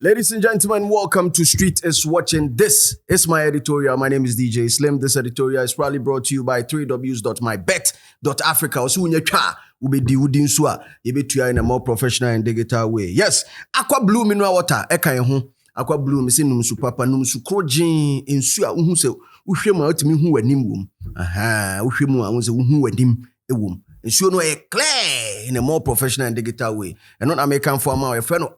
Ladies and gentlemen, welcome to Street is Watching. This is my editorial. My name is DJ Slim. This editorial is proudly brought to you by 3ws.mybet.africa. Also, ubedi udinsua. Yebetuya in a more professional and digital way. Yes, aqua blue mineral water. Eka yehu. Aqua blue misi numsu papa numsu krojin insua uhuse uhwemu otimi hu wanim wom. Uhwemu awonse hu wanim ewom. Nsuo no e clear in a more professional and digital way. And not American formal, a friend of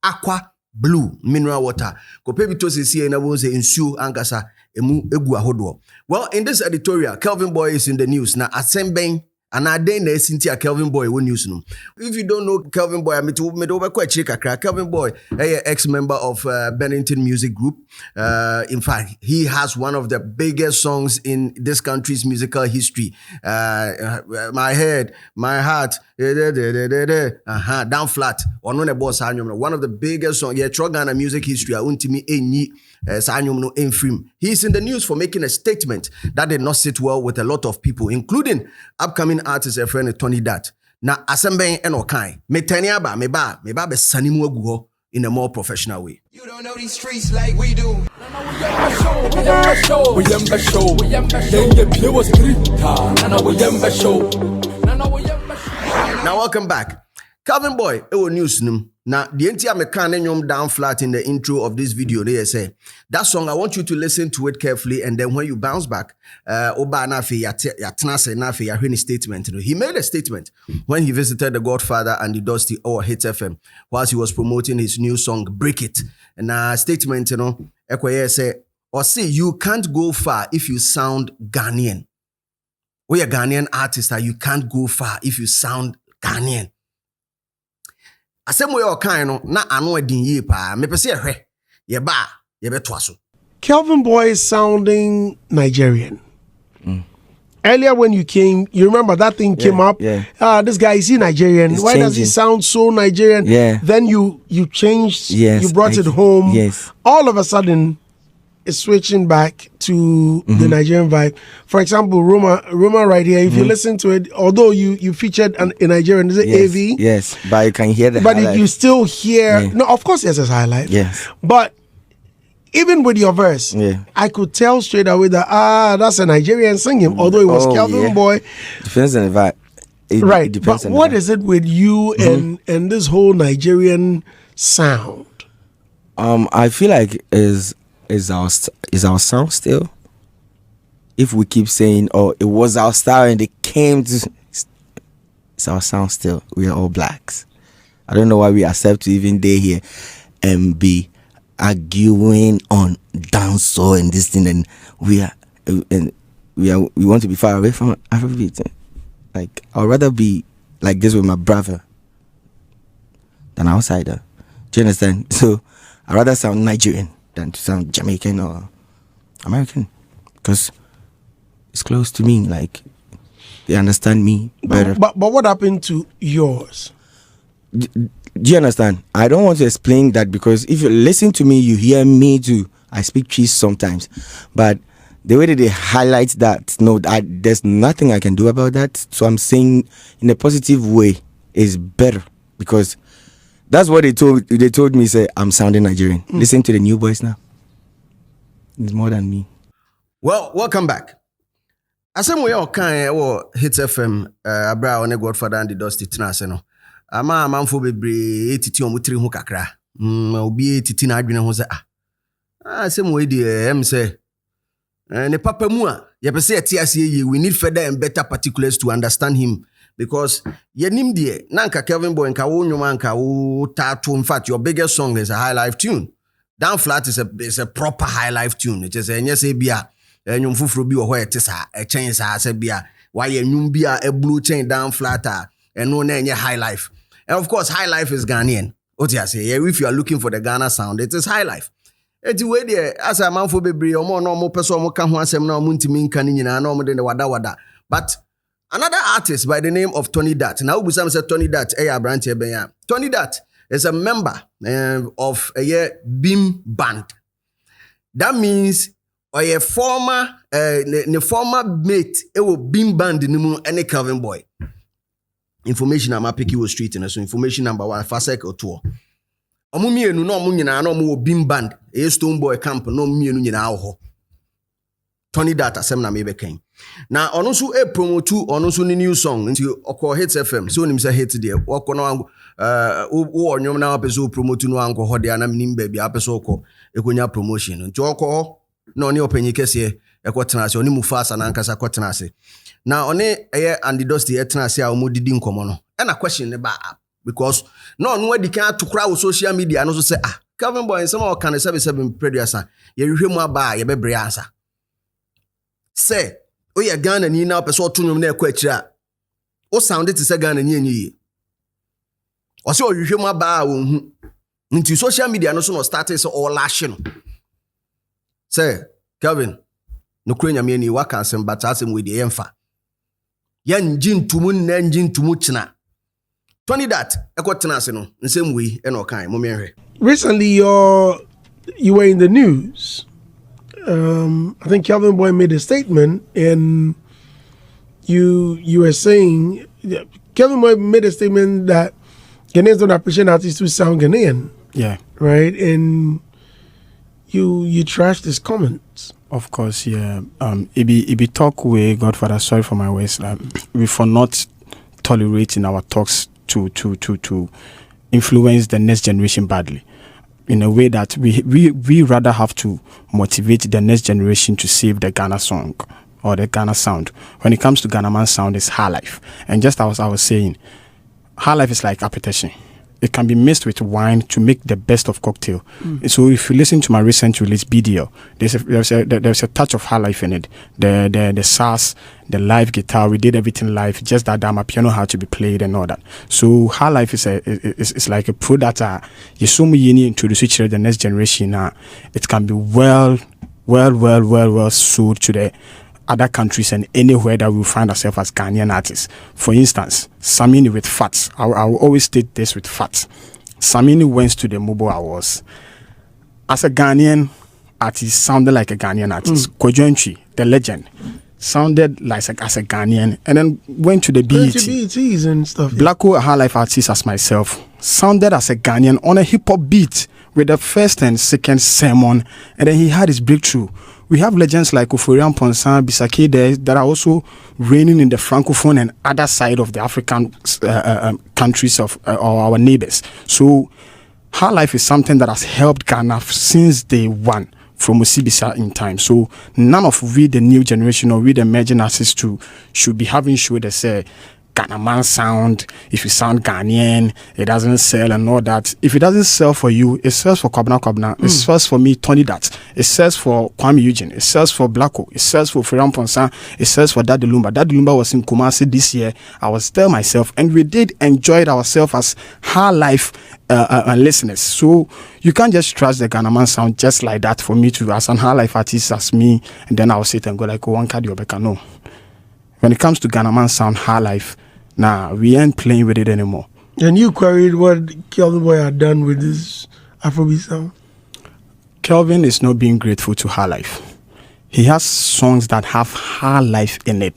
Aqua blue mineral water. Kopebito se na wonse nsuo ankasa emu egu ahodo. Well, in this editorial, Kelvin Boy is in the news. Na asemben anade na esintia Kelvin Boy won news no. If you don't know Kelvin Boy, me over kwa chika. Kelvin Boy, ex-member of Bennington Music Group. In fact, he has one of the biggest songs in this country's musical history. My head, my heart, down flat. One of the biggest songs. Yeah, Ghana music history. He's in the news for making a statement that did not sit well with a lot of people, including upcoming artist a friend Tony Dat. Na asemben enokai. Me teniaba me ba be sanimu aguho in a more professional way. You don't know these streets like we do. Now welcome back. Kelvin Boy, news num. Now, the entire mechanic down flat in the intro of this video, they say that song. I want you to listen to it carefully, and then when you bounce back, statement. He made a statement when he visited the Godfather and the Dusty or Hits FM whilst he was promoting his new song "Break It." And statement, say, or say you can't go far if you sound Ghanaian. We are Ghanaian artist, you can't go far if you sound Ghanaian. Asem we okan na ano adin yi pa me pese ehwe ye ba ye beto so. Kelvin Boy is sounding Nigerian. Earlier when you came, you remember that thing came up. Yeah. This guy is he Nigerian? Why does he sound so Nigerian? Yeah. Then you changed. Yes. You brought it home. Yes. All of a sudden, it's switching back to the Nigerian vibe. For example, Roma right here, if you listen to it, although you featured in Nigerian, is it AV? Yes, but you can hear the But highlife. you still hear, no, of course, yes, it's highlife. Yes. But even with your verse, I could tell straight away that, that's a Nigerian singing, although it was Kelvin Boy. Depends on the vibe. It depends but what is it with you and this whole Nigerian sound? I feel like is our sound still? If we keep saying, oh, it was our style and it came to, it's our sound still. We are all blacks. I don't know why we accept to even day here and be arguing on dancehall and this thing, and we want to be far away from Afrobeat. Like, I'd rather be like this with my brother than outsider. Do you understand? So I'd rather sound Nigerian than to sound Jamaican or American, because it's close to me. Like, they understand me better. But what happened to yours? Do you understand? I don't want to explain that, because if you listen to me, you hear me too. I speak cheese sometimes, but the way that they highlight that, no, there's nothing I can do about that. So I'm saying in a positive way is better, because that's what they told me. Say I'm sounding Nigerian. Listen to the new boys now. It's more than me. Well, welcome back. Asem we okan or Hits FM abra on Godfather and the Dusty Tenase no. Ama manfo bebre etiti omutiri ho kakra. Obi etiti na adwene ho se asem we dey say ne papa mu a ye pese etiase ye, we need further and better particulars to understand him. Because yenim die nanka Kelvin Boy nka wo nwuma nka wo tattoo. In fact, your biggest song is a high life tune. Down flat is a proper high life tune. It is enye se bia nwum fufuro bi wo ho etisa e chen sa se bia why nwum bia e blue chain down flat and no na enye high life. And of course, high life is Ghanaian. If you are looking for the Ghana sound, it is high life. Way there, as a man for baby, or more person, more can once now, Muntimin Canina, no more than the Wada. But another artist by the name of Tony Dat. Now, we say Tony Dat, branch. Tony Dat is a member of a Beam band. That means a former mate, Beam band in any Kelvin Boy. Information I'm picking was street and so information number 1 for cycle tour. Omu mienu no omu nyina na omu Bim Band, Stone Boy Camp no mienu nyina wo. Tony Data sem na mebe ken. Na ono so promote ono so ni new song nti okọ Hits FM so nim say hit there. Okọ no wo onwom na apeso promote no anko ho dia na mnim ba bia apeso okọ ekonya promotion. Nti okọ na oni opanyi kese ekotena ase oni Mufasa na ankasa kotena ase. Na oni eye and the dusty etena ase a omodidi nkomo no. E na question ne ba because no no adi kan atokra wo social media no so say Kelvin Boy nsema o kan 77 producer ye hwehwe mu aba ye bebre ansa. Say, oh yeah, Ghana ni na person to nwom na ekwa akira. O sound it say Ghana ni enyi. O say o hwehwe mu aba wo hu. Nti social media no so no start say all lash no. Say, Kelvin, no kura nyame ni waka asem bata asem we de yemfa. Ya njin tumu na njin tumu china. Tony that ekotena ase no nsem we e no kan mo menhwe. Recently you were in the news. I think Kelvin Boy made a statement, and you were saying Kelvin Boy made a statement that Ghanaians don't appreciate artists who sound Ghanaian. Yeah. Right, and you trashed his comments. Of course, yeah. It be talk way, Godfather. Sorry for my words. We for not tolerating our talks to influence the next generation badly. In a way that we rather have to motivate the next generation to save the Ghana song or the Ghana sound. When it comes to Ghana man sound, it's highlife. And just as I was saying, highlife is like appetition. It can be mixed with wine to make the best of cocktail. So if you listen to my recent release, BDL, there's a touch of highlife in it. The sass, the live guitar, we did everything live. Just that my piano had to be played and all that. So highlife is like a product that you so much introduce to the next generation. It can be well sold to the other countries and anywhere that we find ourselves as Ghanaian artists. For instance, Samini with Fats. I will always state this with Fats. Samini went to the Mobile Awards. As a Ghanaian artist, sounded like a Ghanaian artist. Kojontri, the legend, sounded like as a Ghanaian, and then went to the BET. BETs and stuff. Blacko, a high life artist as myself, sounded as a Ghanaian on a hip hop beat with the first and second sermon, and then he had his breakthrough. We have legends like Oforian Ponsan, Bisaki there that are also reigning in the Francophone and other side of the African countries of our neighbors. So, high life is something that has helped Ghana since day one from Osibisa in time. So, none of we, the new generation or we, the emerging artists, should be having show that say, Ghana man sound, if you sound Ghanaian, it doesn't sell and all that. If it doesn't sell for you, it sells for Kwabena. It sells for me, Tony that. It sells for Kwame Eugene. It sells for Blacko. It sells for Ferran Ponsan. It sells for Daddy Lumba. Daddy Lumba was in Kumasi this year. I was there myself, and we did enjoy it ourselves as high life listeners. So you can't just trust the Ghana man sound just like that for me to, as an high life artist, as me, and then I'll sit and go like, oh, one card, no. When it comes to Ghana man sound, high life, nah, we ain't playing with it anymore. And you queried what Kelvin Boy had done with his Afrobeat sound? Kelvin is not being grateful to high life. He has songs that have high life in it.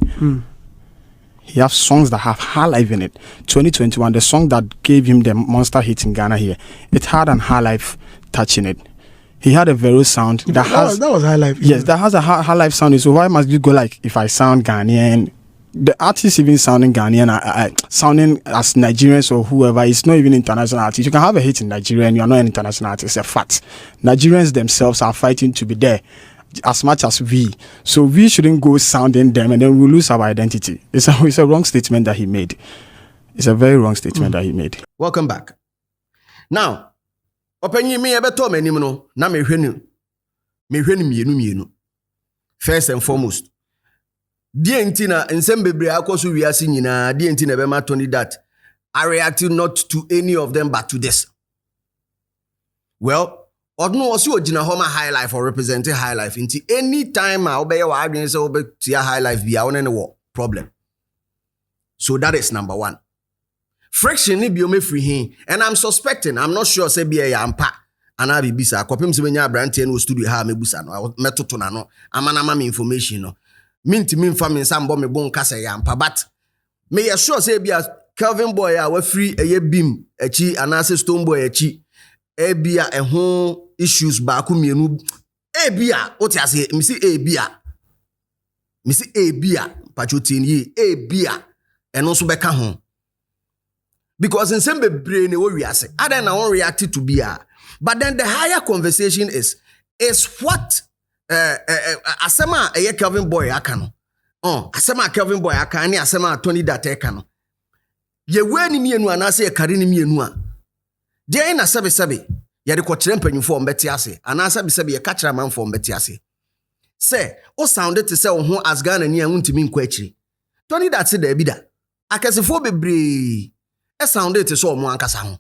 He has songs that have high life in it. 2021, the song that gave him the monster hit in Ghana here, it had an high life touch in it. He had a Vero sound that was high life. Yes, that has a high life sound. So why must you go like, if I sound Ghanaian, the artist even sounding Ghanaian, sounding as Nigerians or whoever, it's not even international artist. You can have a hit in Nigeria and you're not an international artist. It's a fact. Nigerians themselves are fighting to be there as much as we. So we shouldn't go sounding them and then we lose our identity. It's a wrong statement that he made. It's a very wrong statement that he made. Welcome back. Now, open me ever told me no, na me hwenu mienu. First and foremost, die ntina nsem bebre akoso wiase nyina die ntina be ma Tony that I reacted not to any of them but to this. Well, odno osi ogina homa high life or representing high life nti any time a obeye wa adwen se obetia high life bia won ne wo problem. So that is number one. Friction ni bi o me free hin and I'm suspecting, I'm not sure say bia ya ampa ana bibisa akopem se benya brante no studio ha mebusa no metoto na no amana me information no minti min family sambo me bon kasa ya ampa but me ya sure say bia Kelvin Boy a wa free eye Bim echi anase Stone Boy echi ebia ɛho issues baako mienu ebia what you say me say ebia pachotin yi ebia ɛno so bɛka ho because in some bebree ne wo wiase other na one react to bia but then the higher conversation is what asema eye Kelvin Boy aka no asema Kelvin Boy aka ne asema Tony Data aka no ye we ni mienu anase ye kare ni mienu a dey na sebe ye de kwokire mpanyufo mbeti ase anase sebe ye ka kira manfo mbeti ase say o sound to say wo ho as Ghana ni anwuntimi nkwa akiri Tony Data da bi da akasefo bebree e sound to so mo ankasa ho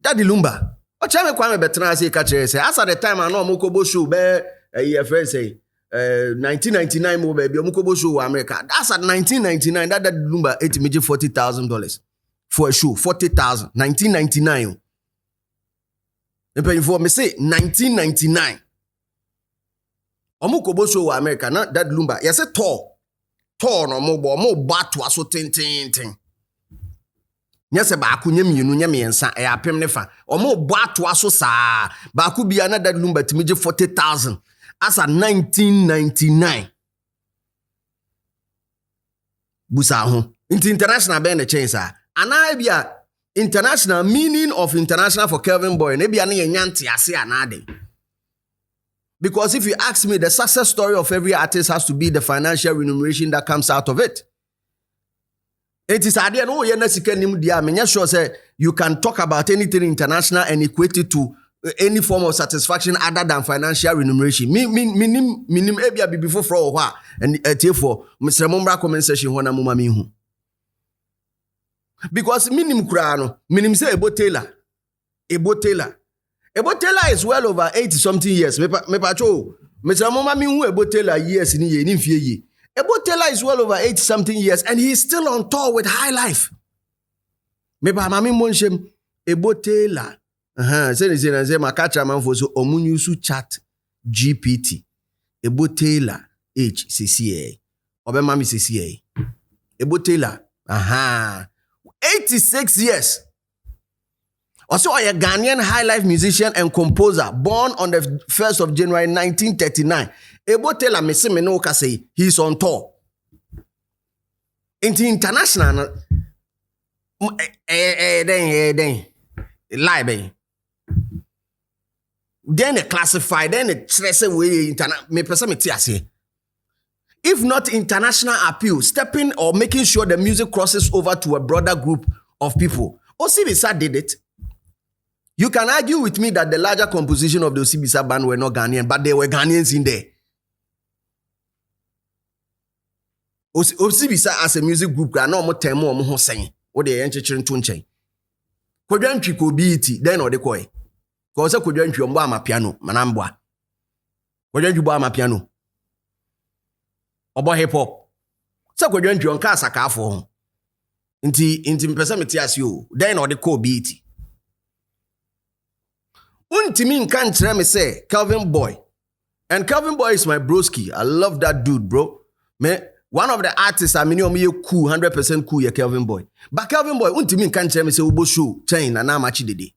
Daddy Lumba o chame kwa me betena ase ka kire say as at the time an o mokobo show be your friend say 1999 mo baby omukobo show America. That's at 1999 that Lumba ate $40,000 for a show. 40,000 1999. And paying for me say 1999 omukobo show America not that Lumba yes a tall no mo bat to aso tin yes a ba akunya mienu nya miensa e apem ne fa omo bat to aso sa ba ku bia na that Lumba timije 40,000 as at 1999. Busa ho. International be na change sa. Ana bia international meaning of international for Kelvin Boy. Na bia na yanyante ase anade. Because if you ask me, the success story of every artist has to be the financial remuneration that comes out of it. It is idea no ye na sika nim dia me sure say you can talk about anything international and equate it to any form of satisfaction other than financial remuneration. Minim ebia bi before for ho and for Mr. Mombra comment section ho na mama mi hu. Because minim kura no, minim say Ebo Taylor is well over 80 something years. Me pacho Mr. Mama mi hu Ebo Taylor years ni ye ni fie ye. Ebo Taylor is well over 80 something years and he is still on tour with Highlife. Me ba mami monshem Ebo Taylor say makacha manfo so omunyusu chat GPT Ebo Taylor age CCA obema mi CCA Ebo Taylor 86 years also a Ghanaian highlife musician and composer born on the 1st of January 1939. Ebo Taylor me se me no ka say he's on tour international then live then classify then stress away me person me tiase if not international appeal stepping or making sure the music crosses over to a broader group of people. Osibisa did it. You can argue with me that the larger composition of the Osibisa band were not Ghanaian, but there were Ghanaians in there. Osibisa as a music group na no temo mo ho sen wo de enchechire nto nchen kodwantwi ko beat then o de koy ko se kodwantwi ombo ama piano manambwa kodwantwi bo ama piano obo hip hop se kodwantwi onka asaka afo ho nti mpesa meti ase o then o de ko beat untimi nka nkyere me say Kelvin Boy, and Kelvin Boy is my broski. I love that dude, bro. Me one of the artists I mean you cool 100% cool ya Kelvin Boy. But Kelvin Boy untimi nka nkyere me say ubo show chain na amachi dede.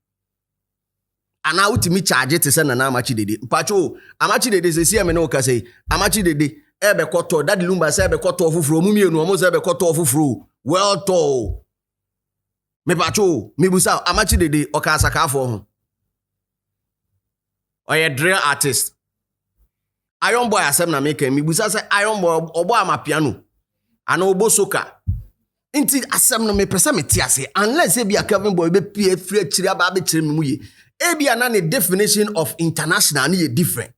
Ana utimi charge it say na amachi dede. Mpacho amachi dede say see me no ka say amachi dede ebe koto Daddy Lumba say ebe koto ofufuro mu mienu omo say ebe koto ofufuro well to me pacho me busa amachi dede oka asaka afo ho. Oye drill artist. Iron Boy asem na make me busa say Iron Boy obo ama piano. Ana obo soka. Inti asem no me pese me ti ase unless e bia Kelvin Boy be pie free chiri aba be chiri me mu ye. E bia na the definition of international na different.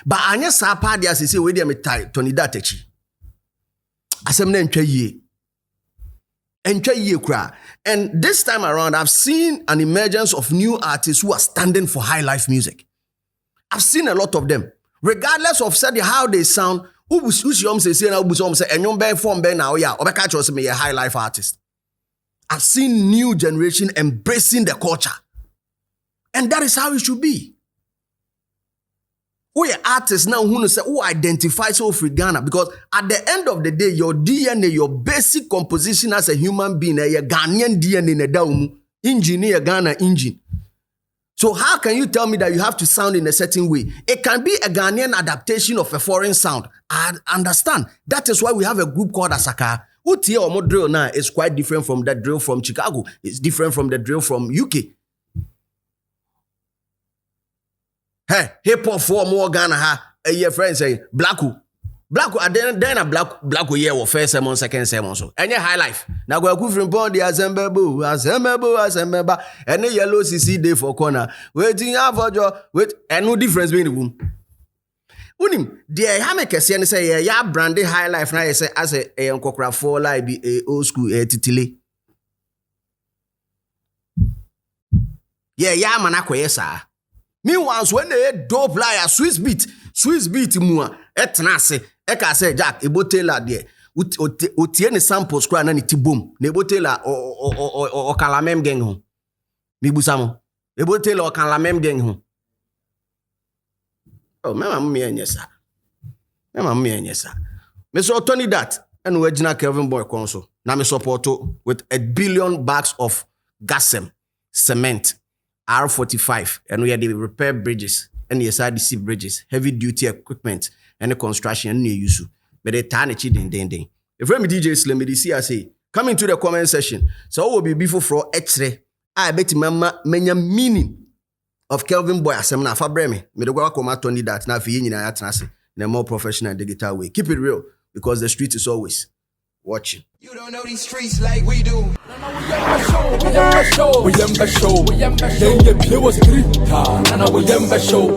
But anya sa pa dia say we dia me Tony Data chi. Asem na ntwa yie. Ntwa yie kra. And this time around, I've seen an emergence of new artists who are standing for high life music. I've seen a lot of them. Regardless of how they sound, high life artist. I've seen new generation embracing the culture. And that is how it should be. We are artists now who identify so for Ghana, because at the end of the day, your DNA, your basic composition as a human being, your Ghanaian DNA, engineer Ghana engine. So how can you tell me that you have to sound in a certain way? It can be a Ghanaian adaptation of a foreign sound. I understand. That is why we have a group called Asaka. Utie or drill now is quite different from the drill from Chicago. It's different from the drill from UK. Hey, hip hop for more Ghana ha. Your friend say Blacku. Then a black year or first sermon, second sermon. So any high life. Now go from Bond the Assemble, any yellow CC day for corner. Waiting for your wait, and no difference between the room. Unim, dear Hamake say, ya brandy high life. Now I say, as a uncocra for like be a old school titile. Yeah, manako, yes, sir. Meanwhile, when they dope liar, Swiss beat mua, etnase, eka say Jack, ebotela de, utie ne samples kwa na ni tibom, ne ebotela o kalamem gang ho. Mibusamo, ebotela o kalamem gang ho. Oh, mama mmi enyesa. Me so Tony that, and we jina Kelvin Boy konso. Na me support with 1 billion bags of gasem, cement, R45, and we had the repair bridges, and the SIDC bridges, heavy duty equipment, and the construction and new use. But they turn it ding. If I'm DJ Slim, me see I say, come into the comment section. So will be before for X-ray. I bet mama menya meaning of Kelvin Boy asem na fa breme. Me do go akoma Tony that na fi nyina ya tenase in a more professional digital way. Keep it real because the street is always watching. You don't know these streets like we do. We show.